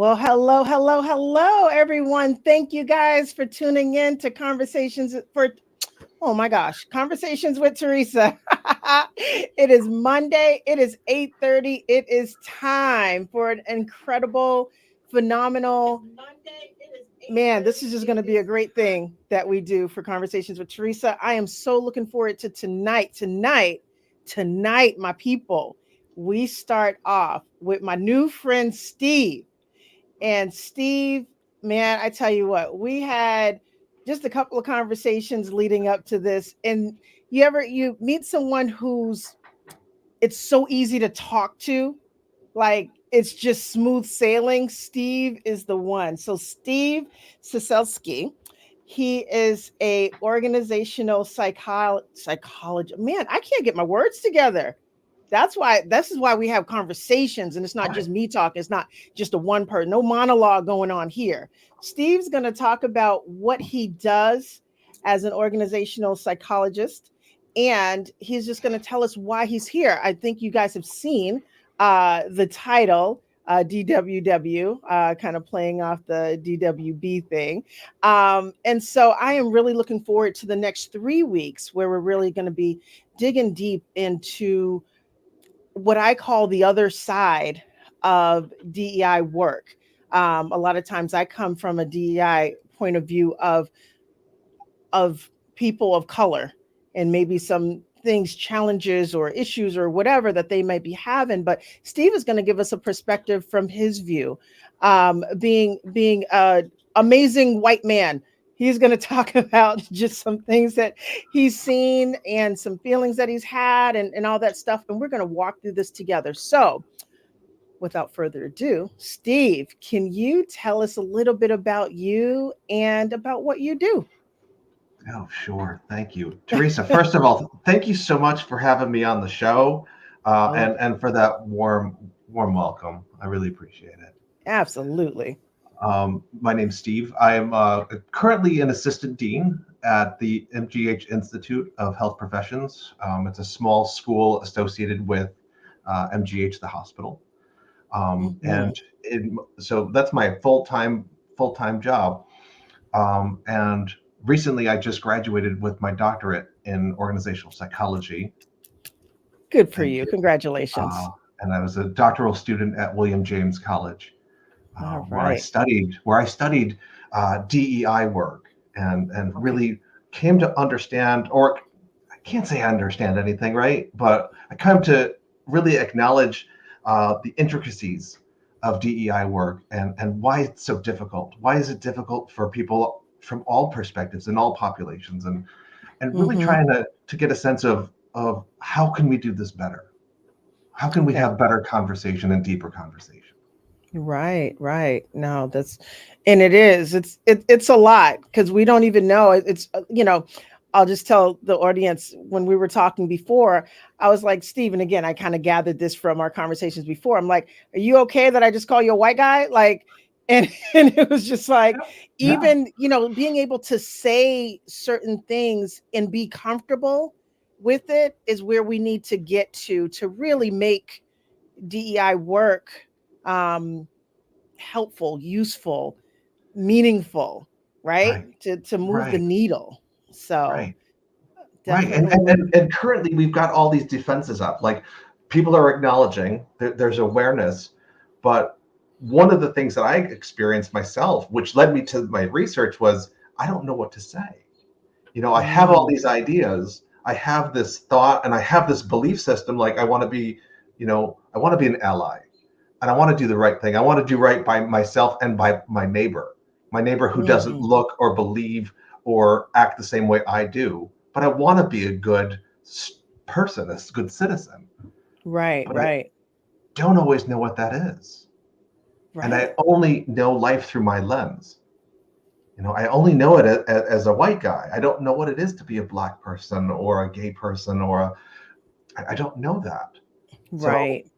Well, hello, hello, hello, everyone. Thank you guys for tuning in to oh my gosh, Conversations with Teresa. It is Monday. It is 8:30. It is time for an incredible, phenomenal man. This is just going to be a great thing that we do for Conversations with Teresa. I am so looking forward to tonight. Tonight, my people. We start off with my new friend Steve. And Steve, man, I tell you what, we had just a couple of conversations leading up to this. And you meet someone who's it's so easy to talk to, like it's just smooth sailing. Steve is the one. So Steve Ciesielski, he is a organizational psychologist. Man, I can't get my words together. This is why we have conversations, and it's not just me talking. It's not just a one person, no monologue going on here. Steve's going to talk about what he does as an organizational psychologist, and he's just going to tell us why he's here. I think you guys have seen the title, DWW, kind of playing off the DWB thing. And so I am really looking forward to the next 3 weeks where we're really going to be digging deep into what I call the other side of DEI work. A lot of times I come from a DEI point of view of people of color and maybe some things, challenges or issues or whatever that they might be having. But Steve is going to give us a perspective from his view, being a amazing white man. He's going to talk about just some things that he's seen and some feelings that he's had and all that stuff. And we're going to walk through this together. So without further ado, Steve, can you tell us a little bit about you and about what you do? Oh, sure. Thank you, Teresa. First of all, thank you so much for having me on the show, and for that warm welcome. I really appreciate it. Absolutely. My name's Steve. I am currently an assistant dean at the MGH Institute of Health Professions. It's a small school associated with MGH, the hospital, so that's my full-time job. And recently, I just graduated with my doctorate in organizational psychology. Good for you. Congratulations. And I was a doctoral student at William James College, All where I right. studied DEI work and really came to understand, or I can't say I understand anything, right? But I come to really acknowledge the intricacies of DEI work and why it's so difficult. Why is it difficult for people from all perspectives and all populations, and really trying to get a sense of how can we do this better? How can we have better conversation and deeper conversation? Right. No, it's a lot because we don't even know. I'll just tell the audience when we were talking before, I was like, Steve, and again, I kind of gathered this from our conversations before. I'm like, are you okay that I just call you a white guy? Like, and it was just like, even, being able to say certain things and be comfortable with it is where we need to get to really make DEI work helpful, useful, meaningful, right? To move the needle. So Right. definitely. And currently we've got all these defenses up. Like, people are acknowledging that there's awareness, but one of the things that I experienced myself, which led me to my research, was I don't know what to say. I have all these ideas, I have this thought, and I have this belief system. Like, I want to be an ally, and I want to do the right thing. I want to do right by myself and by my neighbor who doesn't look or believe or act the same way I do. But I want to be a good person, a good citizen. Right. I don't always know what that is. And I only know life through my lens. I only know it as a white guy. I don't know what it is to be a Black person or a gay person, I don't know that. Right.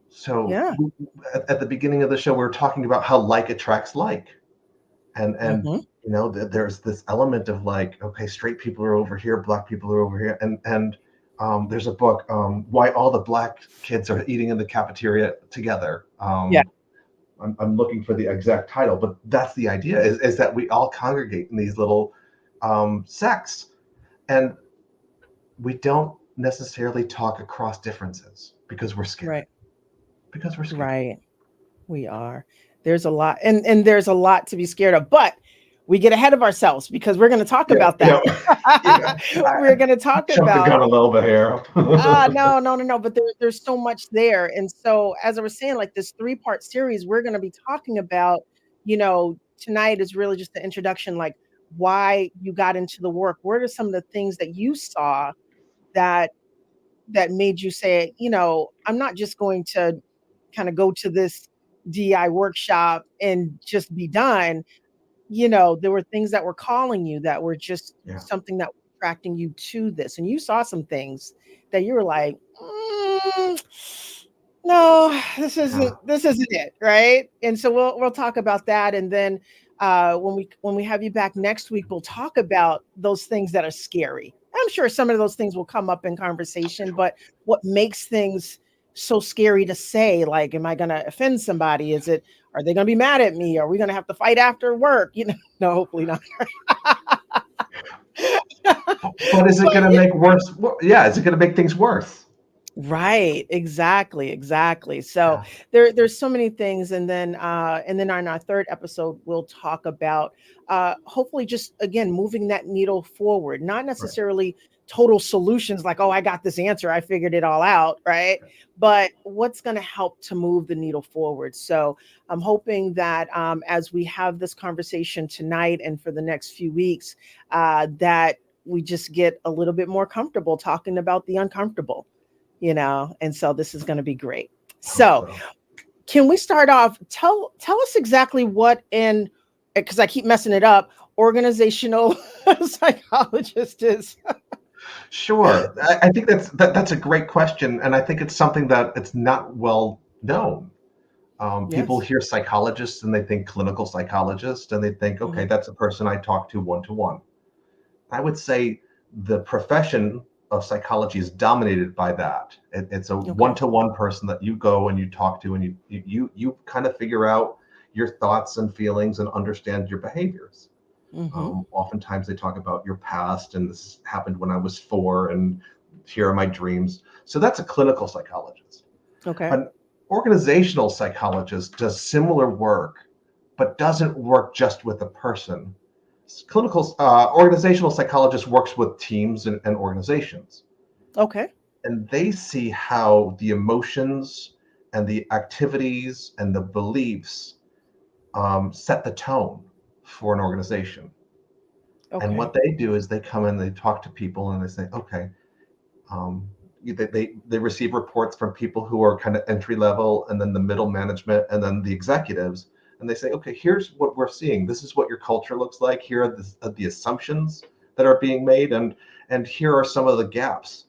So Yeah. at the beginning of the show, we were talking about how like attracts like. And there's this element of like, okay, straight people are over here, Black people are over here. And there's a book, Why All the Black Kids Are Eating in the Cafeteria Together. I'm looking for the exact title, but that's the idea, is that we all congregate in these little sects, and we don't necessarily talk across differences because we're scared. Right. Because we're scared. Right. We are. There's a lot, and there's a lot to be scared of, but we get ahead of ourselves because we're going to talk about that. We're going to talk Jump the about gun a little bit here. no, but there's so much there. And so, as I was saying, like this 3-part series, we're going to be talking about, tonight is really just the introduction, like why you got into the work. What are some of the things that you saw that made you say, I'm not just going to kind of go to this DEI workshop and just be done. There were things that were calling you, that were just something that was attracting you to this. And you saw some things that you were like, no, this isn't it. Right. And so we'll talk about that. And then when we have you back next week, we'll talk about those things that are scary. I'm sure some of those things will come up in conversation, but what makes things so scary to say? Like, am I going to offend somebody? Are they going to be mad at me? Are we going to have to fight after work? No, hopefully not. But is it going to make worse? Yeah, is it going to make things worse? Right. Exactly. So there's so many things. And then on our 3rd episode, we'll talk about hopefully just, again, moving that needle forward, not necessarily total solutions like, oh, I got this answer, I figured it all out. Right. But what's going to help to move the needle forward. So I'm hoping that as we have this conversation tonight and for the next few weeks, that we just get a little bit more comfortable talking about the uncomfortable. And so this is going to be great. So can we start off? Tell us exactly what because I keep messing it up, organizational psychologist is. Sure. I think that's a great question. And I think it's something that it's not well known. People hear psychologists and they think clinical psychologist, and they think, okay, that's a person I talk to one-to-one. I would say the profession of psychology is dominated by that. It's a one-to-one person that you go and you talk to, and you kind of figure out your thoughts and feelings and understand your behaviors. Oftentimes they talk about your past, and this happened when I was 4, and here are my dreams. So that's a clinical psychologist. Okay. An organizational psychologist does similar work, but doesn't work just with a person. Organizational psychologist works with teams and organizations. Okay. And they see how the emotions and the activities and the beliefs set the tone for an organization. Okay. And what they do is they come in, they talk to people, and they say, okay, they receive reports from people who are kind of entry level, and then the middle management, and then the executives. And they say, okay, here's what we're seeing. This is what your culture looks like. Here are the assumptions that are being made. And here are some of the gaps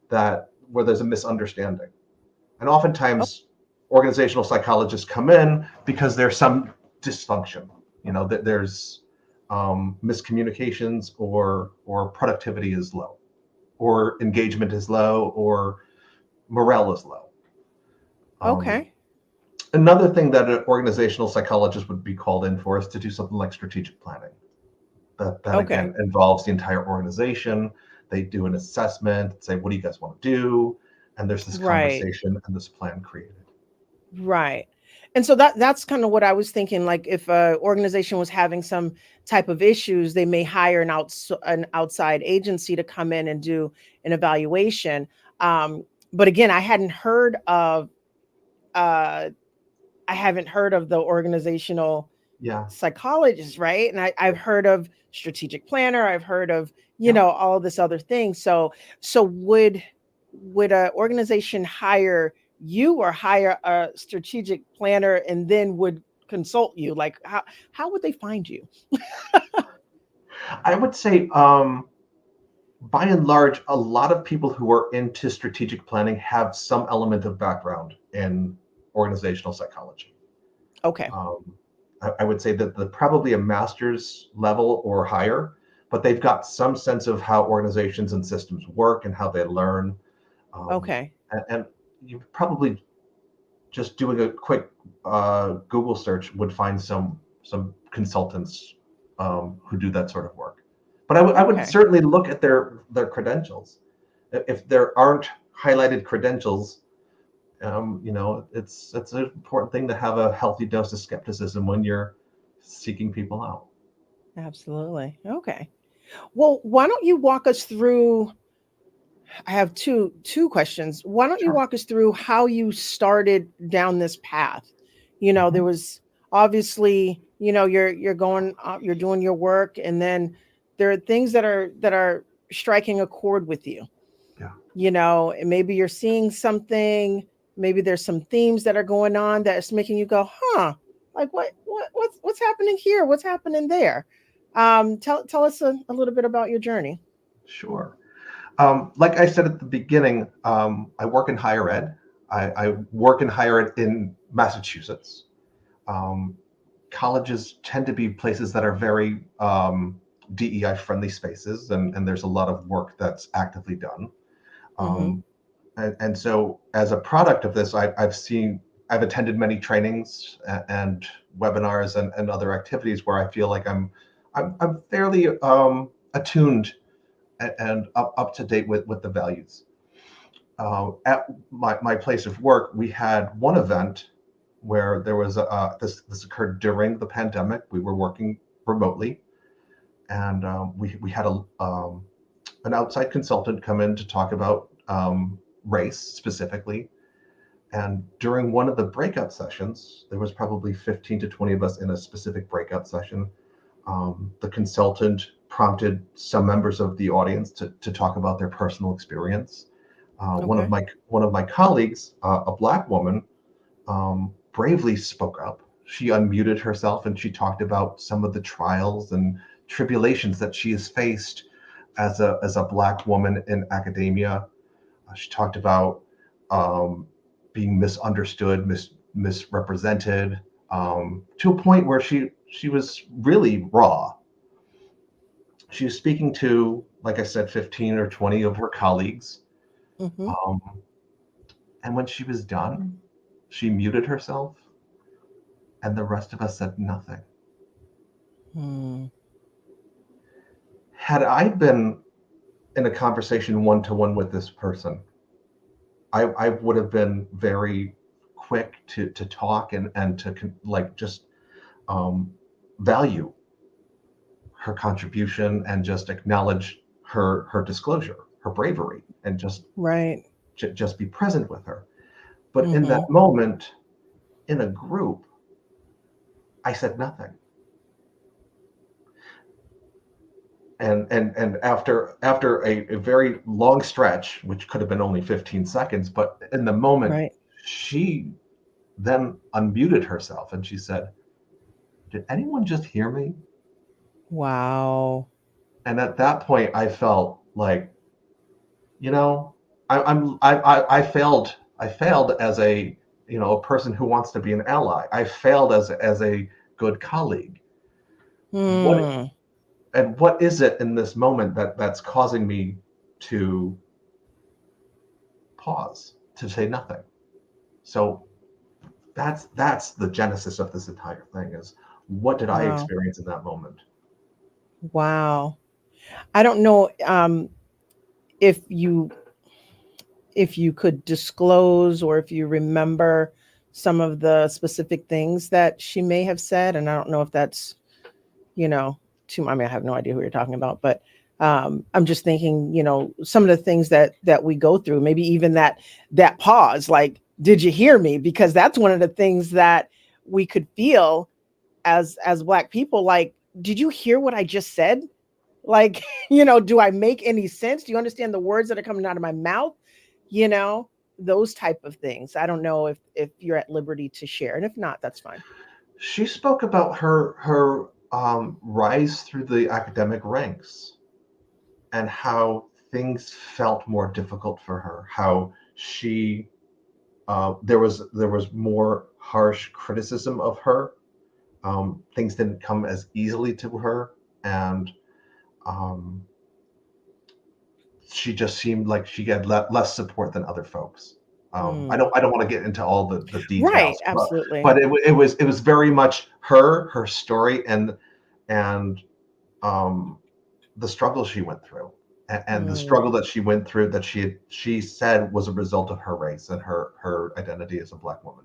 where there's a misunderstanding. And oftentimes organizational psychologists come in because there's some dysfunction, that there's miscommunications, or productivity is low, or engagement is low, or morale is low. Okay. Another thing that an organizational psychologist would be called in for is to do something like strategic planning. That again involves the entire organization. They do an assessment, say, what do you guys want to do? And there's this conversation and this plan created. Right. And so that's kind of what I was thinking. Like, if an organization was having some type of issues, they may hire an outside agency to come in and do an evaluation. But again, I haven't heard of the organizational psychologist, right? And I've heard of strategic planner. I've heard of, all this other things. So would an organization hire you, or hire a strategic planner and then would consult you? Like, how would they find you? I would say, by and large, a lot of people who are into strategic planning have some element of background in organizational psychology. Okay. I would say that they're probably a master's level or higher, but they've got some sense of how organizations and systems work and how they learn. Okay. And you probably just doing a quick Google search would find some consultants who do that sort of work. But I would Okay. certainly look at their credentials. If there aren't highlighted credentials, it's an important thing to have a healthy dose of skepticism when you're seeking people out. Absolutely. Okay. Well, why don't you walk us through? I have two questions. Why don't you Sure. walk us through how you started down this path? There Mhm. was obviously, you're going, you're doing your work, and then there are things that are striking a chord with you. Yeah. And maybe you're seeing something. Maybe there's some themes that are going on that's making you go, huh? Like what's happening here? What's happening there? Tell us a little bit about your journey. Sure. Like I said at the beginning, I work in higher ed. I work in higher ed in Massachusetts. Um, Colleges tend to be places that are very DEI friendly spaces, and there's a lot of work that's actively done. Mm-hmm. Um, and so, as a product of this, I've attended many trainings and webinars and other activities where I feel like I'm fairly attuned and up to date with the values. At my place of work, we had one event where there was this occurred during the pandemic. We were working remotely, and we had an outside consultant come in to talk about race specifically. And during one of the breakout sessions, there was probably 15 to 20 of us in a specific breakout session. The consultant prompted some members of the audience to talk about their personal experience. Okay. One of my colleagues, a Black woman, bravely spoke up. She unmuted herself and she talked about some of the trials and tribulations that she has faced as a Black woman in academia. She talked about um, being misunderstood, misrepresented, to a point where she was really raw. She was speaking to, like I said, 15 or 20 of her colleagues. Mm-hmm. Um, and when she was done, she muted herself, and the rest of us said nothing. Hmm. Had I been in a conversation one to one with this person, I would have been very quick to talk and to like just um, value her contribution and just acknowledge her disclosure, her bravery, and Right. just be present with her. But in Mm-hmm. that moment, in a group, I said nothing. And after a very long stretch, which could have been only 15 seconds, but in the moment, Right. she then unmuted herself and she said, "Did anyone just hear me?" Wow. And at that point, I felt like, you know, I failed. I failed as a person who wants to be an ally. I failed as a good colleague. What Hmm. what is it in this moment that's causing me to pause, to say nothing? So that's the genesis of this entire thing is what did I Wow. experience in that moment? Wow. I don't know if you could disclose or if you remember some of the specific things that she may have said, and I don't know if that's you know too. I mean, I have no idea who you're talking about, but I'm just thinking, some of the things that we go through, maybe even that pause, like, did you hear me? Because that's one of the things that we could feel as Black people, like, did you hear what I just said? Like, do I make any sense? Do you understand the words that are coming out of my mouth? You know, those type of things. I don't know if you're at liberty to share, and if not, that's fine. She spoke about her rise through the academic ranks and how things felt more difficult for her, how she there was more harsh criticism of her. Things didn't come as easily to her, and um, she just seemed like she had less support than other folks. I don't want to get into all the Right, details, absolutely. but it was very much her story and the struggle she went through, and the struggle that she went through that she said was a result of her race and her identity as a Black woman.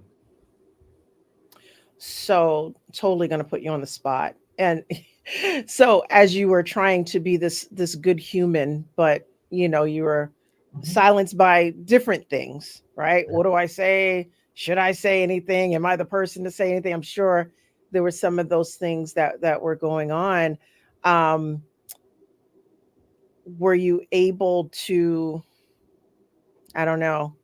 So totally going to put you on the spot. And so as you were trying to be this good human, but you were Mhm. silenced by different things, right? Yeah. What do I say? Should I say anything? Am I the person to say anything? I'm sure there were some of those things that were going on. Um, were you able to, I don't know,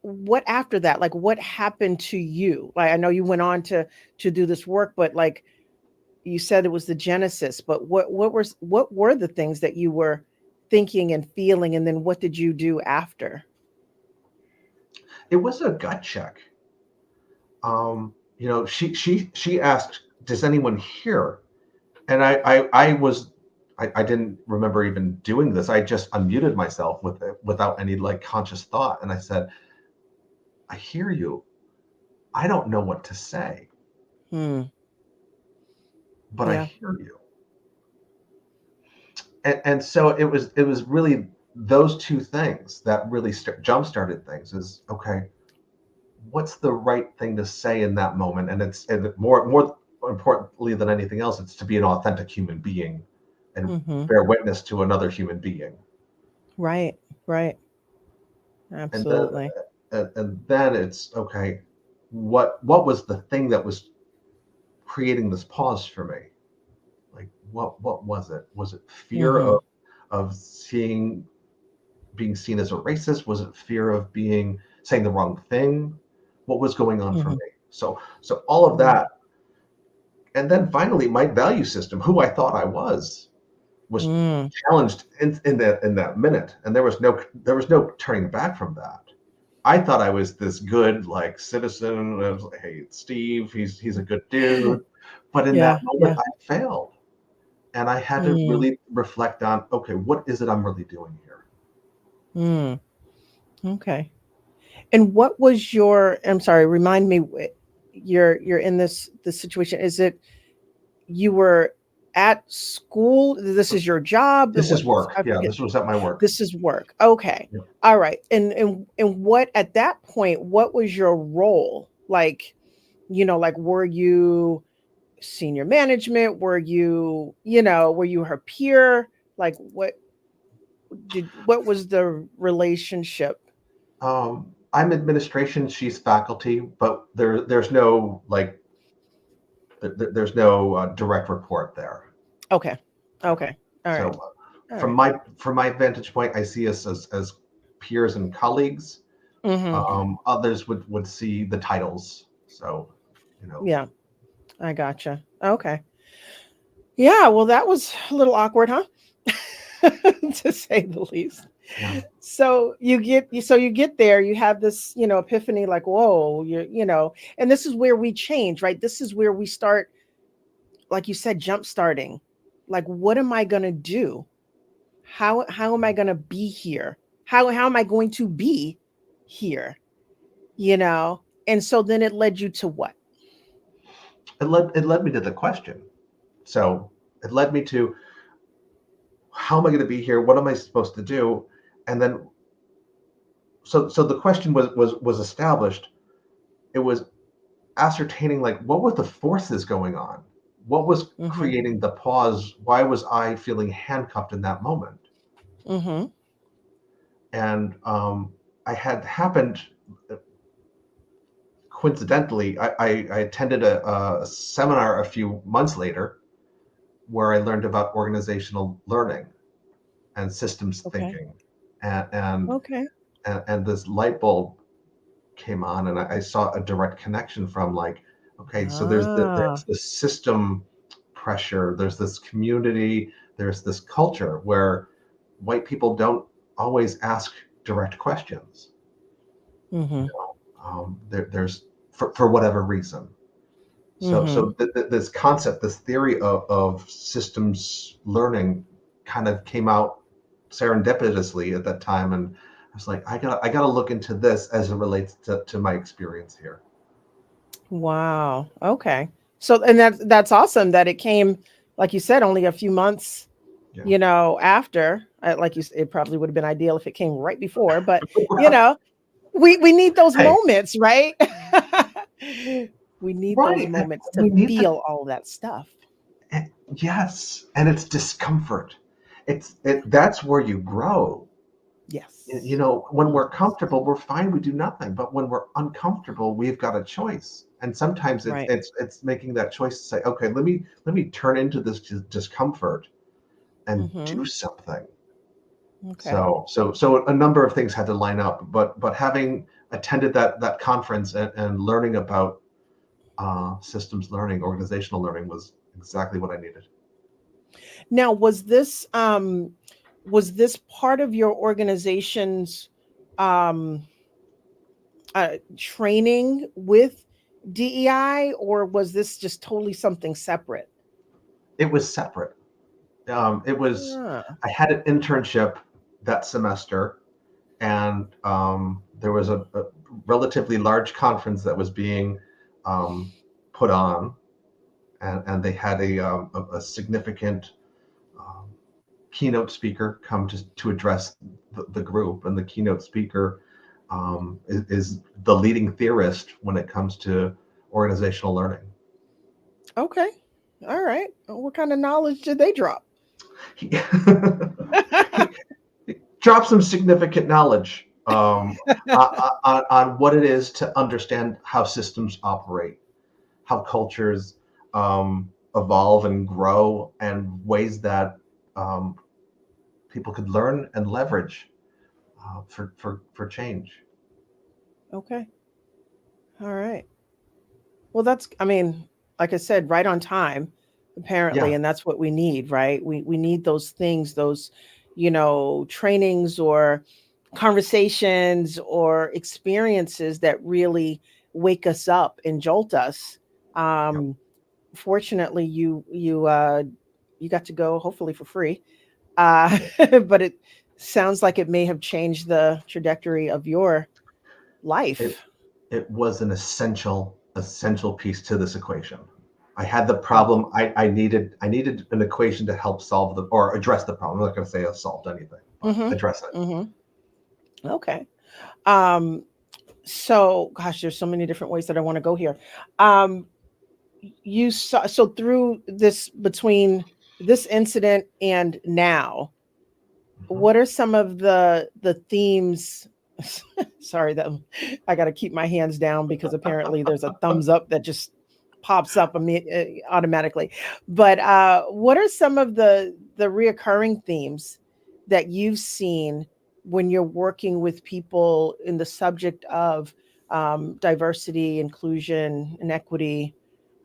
what after that, like what happened to you? Like I know you went on to do this work, but like you said it was the genesis, but what were the things that you were thinking and feeling, and then what did you do after? It was a gut check. She asked, "Does anyone hear?" And I didn't remember even doing this. I just unmuted myself without any like conscious thought, and I said, "I hear you. I don't know what to say, Hmm. but I Yeah. hear you." And so it was really those two things that really jump started things. Is okay. What's the right thing to say in that moment? And more importantly than anything else, it's to be an authentic human being and Hmm. bear witness to another human being. Right. Right. And then Absolutely. and then it's okay. What was the thing that was creating this pause for me? Like what was it? Was it fear Hmm. of being seen as a racist? Was it fear of being saying the wrong thing? What was going on for Hmm. me? So all of that, and then finally my value system, who I thought I was Mm. challenged in that minute, and there was no turning back from that. I thought I was this good like citizen. I was like, hey, it's Steve. He's a good dude. But in that Yeah. moment, Yeah. I failed, and I had to Mm. really reflect on, okay, what is it I'm really doing here? Mm. Okay. And what was your, I'm sorry, remind me, you're in this situation. Is it you were at school? This is your job? This is work. I Yeah, forget. this was at my work. This is work. Okay. Yeah. All right. And what at that point, what was your role? Like, like were you senior management? Were you her peer? Like what was the relationship? I'm administration. She's faculty, but there's no like there's no direct report there. Okay. Yeah. Okay. All So right. All from right. my vantage point, I see us as peers and colleagues. Mhm. Others would see the titles. So, you know, Yeah, I gotcha. Okay. Yeah, well, that was a little awkward, huh? To say the least. yeah. So you get there, you have this, epiphany, like, whoa, and this is where we change, right? This is where we start, like you said, jump starting. Like, what am I gonna do? How am I gonna be here? How am I going to be here? And so then it led you to what? It led me to the question. So it led me to, how am I going to be here? What am I supposed to do? And then so the question was established. It was ascertaining, like, what were the forces going on? What was Mhm. creating the pause? Why was I feeling handcuffed in that moment? Mhm. And I had happened coincidentally. I attended a seminar a few months later where I learned about organizational learning and systems Okay. thinking, and and Okay. and this light bulb came on, and I saw a direct connection from, like, okay, so there's Ah. this system pressure, there's this community, there's this culture where white people don't always ask direct questions. Mhm. There's for whatever reason. So Mhm. so this concept, this theory of systems learning kind of came out serendipitously at that time, and I was like, I gotta look into this as it relates to my experience here. Wow. Okay. So, and that's awesome that it came, like you said, only a few months, Yeah. after. Like it probably would have been ideal if it came right before, but you know, we need those Hey, moments, right? We need those right. moments to We need the feel all that stuff. yes, and it's discomfort. That's where you grow. You Yes. know, when we're Yes. comfortable, we're fine. We do nothing. But when we're uncomfortable, we've got a choice. And sometimes it's Right. it's it's making that choice to say, okay, let me turn into this discomfort and do Mm-hmm. something. Okay. So a number of things had to line up. But having attended that conference and learning about systems learning, organizational learning was exactly what I needed. Now, was this part of your organization's um training with DEI, or was this just totally something separate? It was separate. It was Ah, I had an internship that semester, and there was a relatively large conference that was being um, put on, and they had a significant um, keynote speaker come to address the group, and the keynote speaker is the leading theorist when it comes to organizational learning. okay. All right. What kind of knowledge did they drop? He, he dropped some significant knowledge on what it is to understand how systems operate, how cultures evolve and grow, and ways that um, people could learn and leverage for change. Okay. All right. Well, I mean, like I said, right on time, apparently, Yeah, and that's what we need, right? We need those things, those, trainings or conversations or experiences that really wake us up and jolt us. yeah. Um, Fortunately, you got to go, hopefully for free. Uh, but it sounds like it may have changed the trajectory of your It life. it was an essential piece to this equation. I had the Okay. problem. I needed an equation to help solve the or address the problem. I'm not going to say I solved anything, but Mm-hmm. address it. Mm-hmm. Okay. Um, so gosh, there's so many different ways that I want to go here. Um, you saw so through this between this incident and now, Mhm. what are some of the themes? Sorry that I got to keep my hands down because apparently there's a thumbs up that just pops up automatically. But what are some of the reoccurring themes that you've seen when you're working with people in the subject of diversity, inclusion, and equity?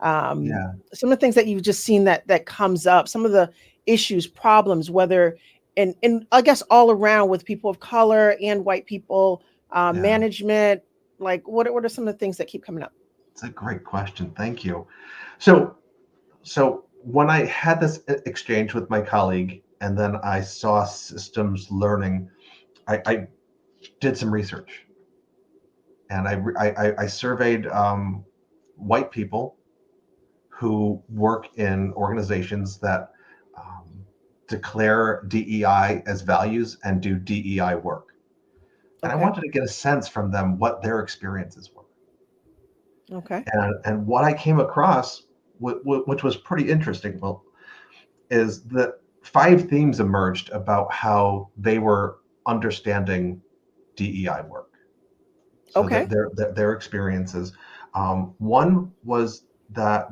Yeah, Some of the things that you've just seen that comes up, some of the issues, problems, whether and I guess all around with people of color and white people, yeah. management, like what are some of the things that keep coming up? It's a great question. Thank you. So, so when I had this exchange with my colleague, and then I saw systems learning, I did some research, and I surveyed white people who work in organizations that um, declare DEI as values and do DEI work. And I Okay. wanted to get a sense from them what their experiences were. Okay. And what I came across, which was pretty interesting, well, is that five themes emerged about how they were understanding DEI work. So Okay. their experiences. One was that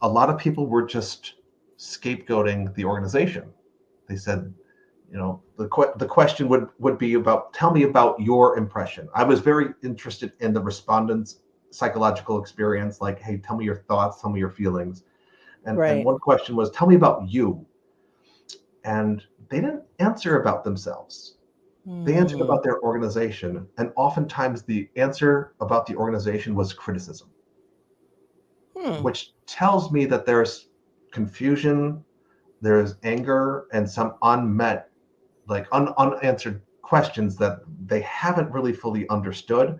a lot of people were just scapegoating the organization. They said, the question would be about, tell me about your impression. I was very interested in the respondents' psychological experience, like, hey, tell me your thoughts, tell me your feelings. And Right. one question was, tell me about you. And they didn't answer about themselves. They answered Hmm. about their organization. And oftentimes the answer about the organization was criticism, Hmm. which tells me that there's confusion, there's anger, and some unmet like unanswered questions that they haven't really fully understood.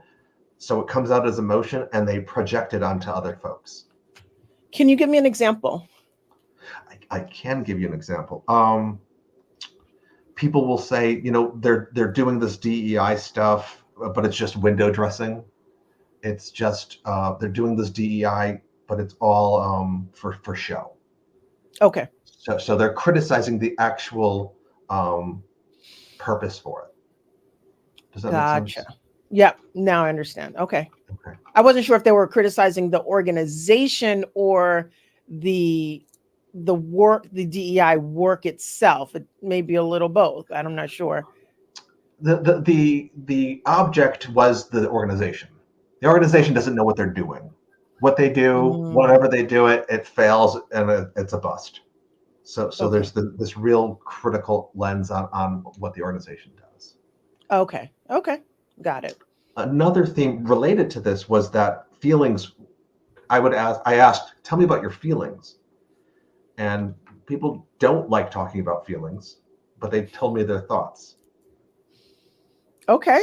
So it comes out as emotion and they project it onto other folks. Can you give me an example? I can give you an example. People will say, they're doing this DEI stuff, but it's just window dressing. It's just they're doing this DEI, but it's all for show. Okay. So they're criticizing the actual purpose for it. Does that make sense? Yep. Now I understand. Okay. I wasn't sure if they were criticizing the organization or the work, the DEI work itself. It may be a little both. I'm not sure. The object was the organization. The organization doesn't know what they're doing. What they do, whatever they do it fails and it's a bust. So there's this real critical lens on what the organization does. Okay. Got it. Another theme related to this was that feelings. I asked, tell me about your feelings. And people don't like talking about feelings, but they told me their thoughts. Okay.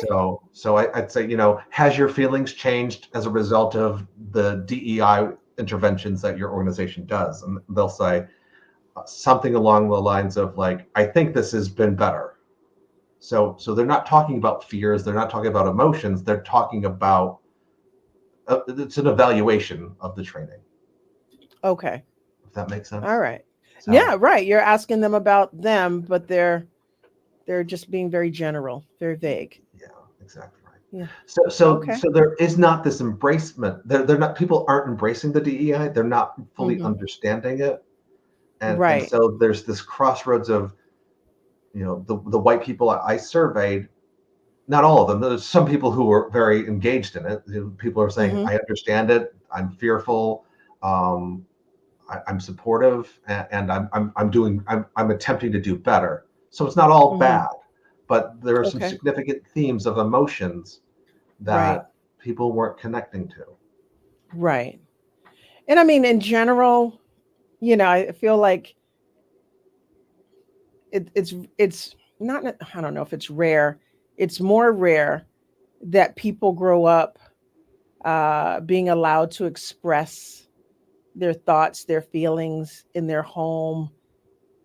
So I'd say, has your feelings changed as a result of the DEI interventions that your organization does? And they'll say something along the lines of like, I think this has been better. So they're not talking about fears. They're not talking about emotions. They're talking about, it's an evaluation of the training. Okay. If that makes sense. All right. So. Yeah, right. You're asking them about them, but they're just being very general, very vague. Yeah, exactly right. Yeah. So there is not this embracement. They're not, people aren't embracing the DEI. They're not fully understanding it. And so there's this crossroads of, the white people I surveyed, not all of them. There's some people who were very engaged in it. People are saying, I understand it. I'm fearful. I'm supportive, and I'm attempting to do better. So it's not all bad, but there are some significant themes of emotions that people weren't connecting to. Right. And I mean, in general, I feel like it's not, I don't know if it's rare. It's more rare that people grow up being allowed to express their thoughts, their feelings in their home,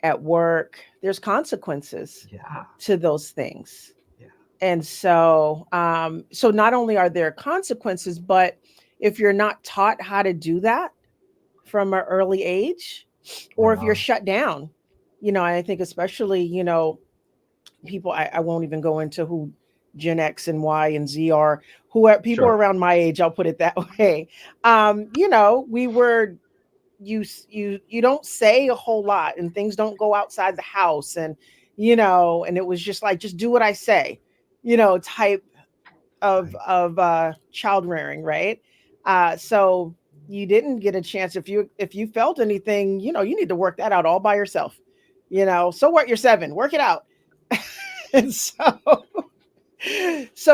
at work. There's consequences to those things. Yeah. And so, so not only are there consequences, but if you're not taught how to do that from an early age, or if you're shut down, I think especially, people, I won't even go into who Gen X and Y and Z are, who are people around my age, I'll put it that way. We were, you don't say a whole lot and things don't go outside the house, and and it was just like, just do what I say, type of child rearing, right? So you didn't get a chance. If you felt anything, you need to work that out all by yourself. So what, you're 7, work it out. And so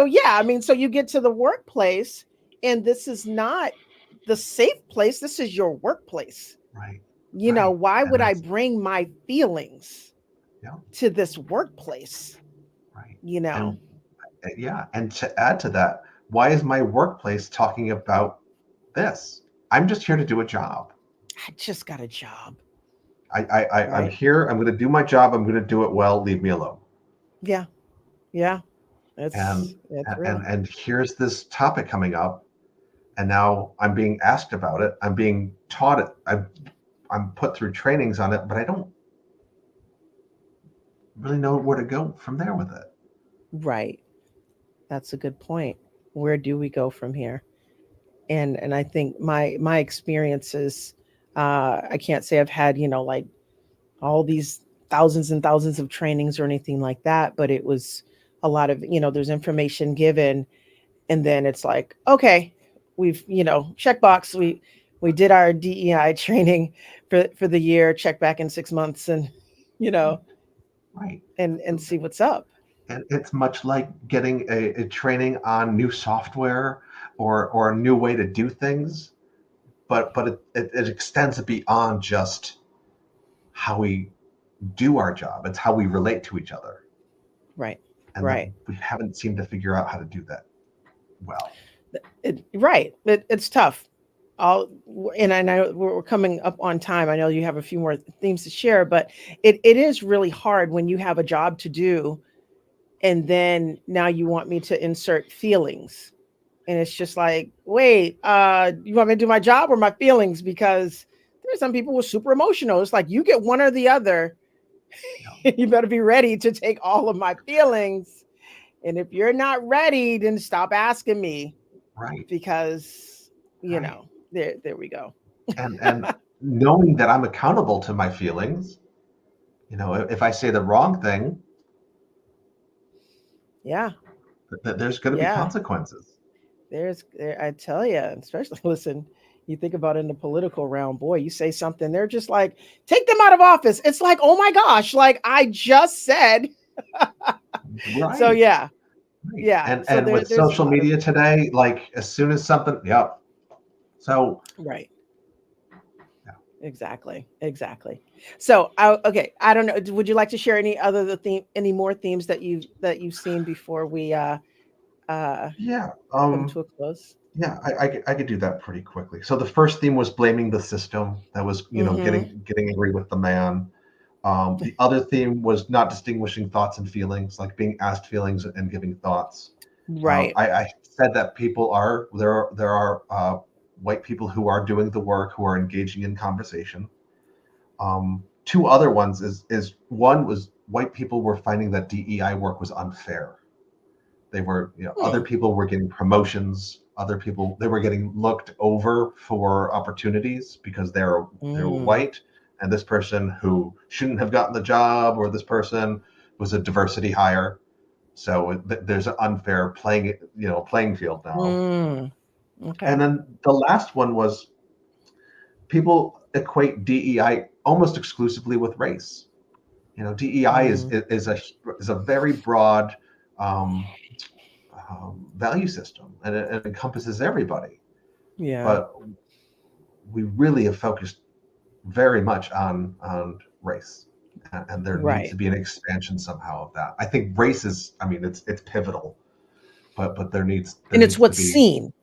yeah, I mean, so you get to the workplace, and this is not the safe place. This is your workplace. Right. Why would I bring my feelings to this workplace? Right. And to add to that, why is my workplace talking about this? I'm just here to do a job. I just got a job. I'm here. I'm going to do my job. I'm going to do it well. Leave me alone. Yeah. That's real. And here's this topic coming up, and now I'm being asked about it. I'm being taught it. I'm put through trainings on it, but I don't really know where to go from there with it. Right. That's a good point. Where do we go from here? And I think my experiences, I can't say I've had, like all these thousands and thousands of trainings or anything like that, but it was a lot of, there's information given, and then it's like, okay, we've, checkbox, we did our DEI training for the year, check back in 6 months, and, right. And see what's up. And it's much like getting a training on new software or a new way to do things, but it extends beyond just how we do our job. It's how we relate to each other. Right. And that Right. we haven't seemed to figure out how to do that well. Right. It's tough. And I know we're coming up on time. I know you have a few more themes to share, but it is really hard when you have a job to do and then now you want me to insert feelings. And it's just like, wait, you want me to do my job or my feelings? Because there's some people who are super emotional. It's like you get one or the other. You better be ready to take all of my feelings. And if you're not ready, then stop asking me Right. because, Right. there we go. And knowing that I'm accountable to my feelings, if I say the wrong thing, Yeah. there's going to be Yeah. consequences. I tell you, especially listen, you think about in the political realm, boy, you say something, they're just like, take them out of office. It's like, oh my gosh, like I just said. So Right. yeah, Right. yeah. So And with there's a social lot of media today, like as soon as something, yep. So right. yeah. Exactly. So okay, I don't know. Would you like to share any more themes that you've seen before we uh Yeah. come to a close? Yeah, I could do that pretty quickly. So the first theme was blaming the system. That was, Mm-hmm. getting angry with the man. The other theme was not distinguishing thoughts and feelings, like being asked feelings and giving thoughts. Right. I said that there are white people who are doing the work, who are engaging in conversation. Two other ones is one was white people were finding that DEI work was unfair. They were, other Hmm. people were getting promotions. Other people, they were getting looked over for opportunities because they're Mm. white, and this person who shouldn't have gotten the job, or this person was a diversity hire. So there's an unfair playing field now. Mm. Okay. And then the last one was people equate DEI almost exclusively with race. DEI is Mm. is a is a very broad um, value system, and it encompasses everybody. Yeah. But we really have focused very much on race, and there needs to Right. be an expansion somehow of that. I think race is, I mean, it's pivotal, but there And it's needs to what's be. seen,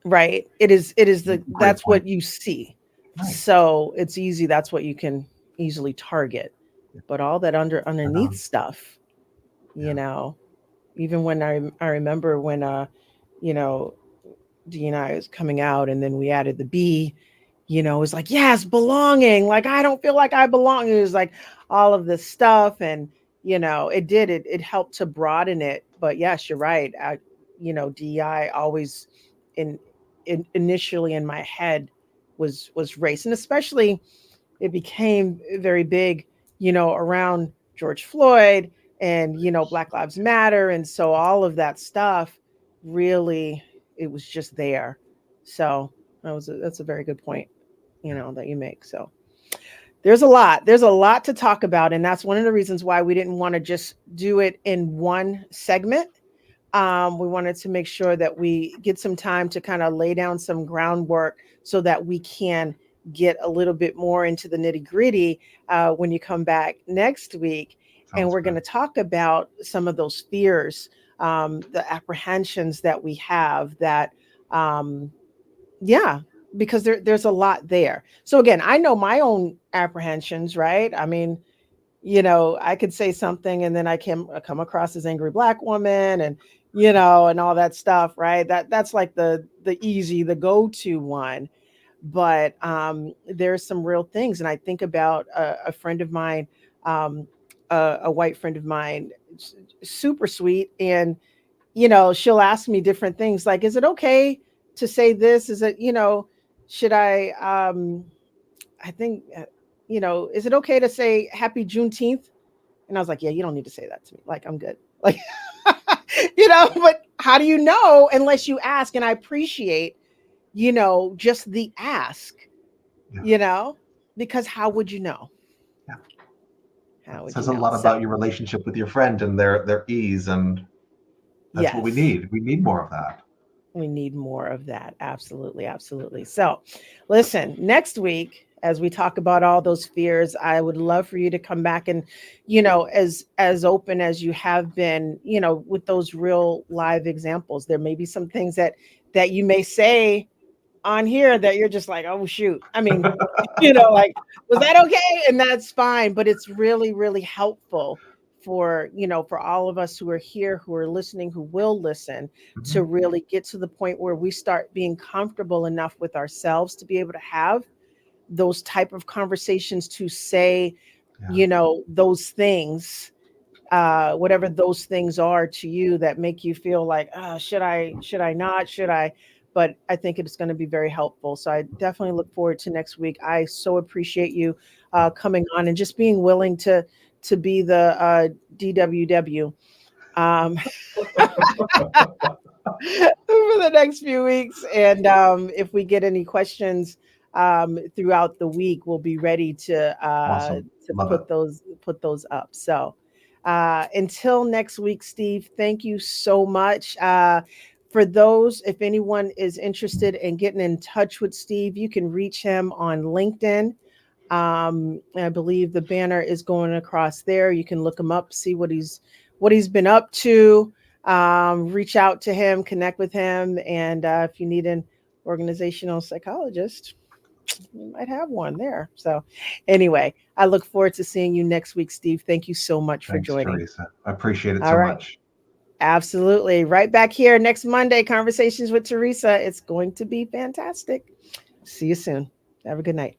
right? It is Great that's point. what you see. Right. So it's easy, that's what you can easily target. But all that And, underneath stuff, you yeah. know, even when I remember when you know, D&I was coming out and then we added the B, it was like, yes, belonging. Like I don't feel like I belong. It was like all of this stuff. And, it helped to broaden it. But yes, you're right. DI always in, initially in my head was race. And especially it became very big, around George Floyd and, Black Lives Matter. And so all of that stuff really, it was just there. So that's a very good point, Yeah. that you make. So there's a lot to talk about. And that's one of the reasons why we didn't want to just do it in one segment. We wanted to make sure that we get some time to kind of lay down some groundwork so that we can get a little bit more into the nitty gritty when you come back next week. And Sounds we're going good. to talk about some of those fears, the apprehensions that we have that, um, yeah, because there's a lot there. So again, I know my own apprehensions, right? I mean, I could say something and then I can come across as angry black woman and and all that stuff, right? That's like the go-to one. But there's some real things, and I think about a friend of mine, um, a white friend of mine, super sweet, and she'll ask me different things like, "Is it okay to say this? Is it should I?" I think, is it okay to say Happy Juneteenth? And I was like, yeah, you don't need to say that to me. Like, I'm good. Like, but how do you know unless you ask? And I appreciate, just the ask, Yeah. you know, because how would you know? Yeah. How It would you says a know? lot So, about your relationship with your friend and their ease, and that's what we yes, need. We need more of that. we need more of that. Absolutely. Absolutely. So, listen, next week, as we talk about all those fears. I would love for you to come back and, as open as you have been, with those real live examples. There may be some things that you may say on here that you're just like, oh shoot. I mean, like, was that okay? And that's fine. But it's really, really helpful for, for all of us who are here, who are listening, who will listen, to really get to the point where we start being comfortable enough with ourselves to be able to have those type of conversations, to say, those things, whatever those things are to you that make you feel like, should I not, should I? But I think it's going to be very helpful. So I definitely look forward to next week. I so appreciate you coming on and just being willing to be the DWW for the next few weeks. And if we get any questions throughout the week, we'll be ready to Awesome. put those up. So until next week, Steve, thank you so much. For those, if anyone is interested in getting in touch with Steve, you can reach him on LinkedIn. I believe the banner is going across there. You can look him up, see what he's been up to. Reach out to him, connect with him, and if you need an organizational psychologist, you might have one there. So anyway, I look forward to seeing you next week, Steve. Thank you so much for joining. Teresa. I appreciate it All so right. much. Absolutely. Right back here next Monday, Conversations with Teresa. It's going to be fantastic. See you soon. Have a good night.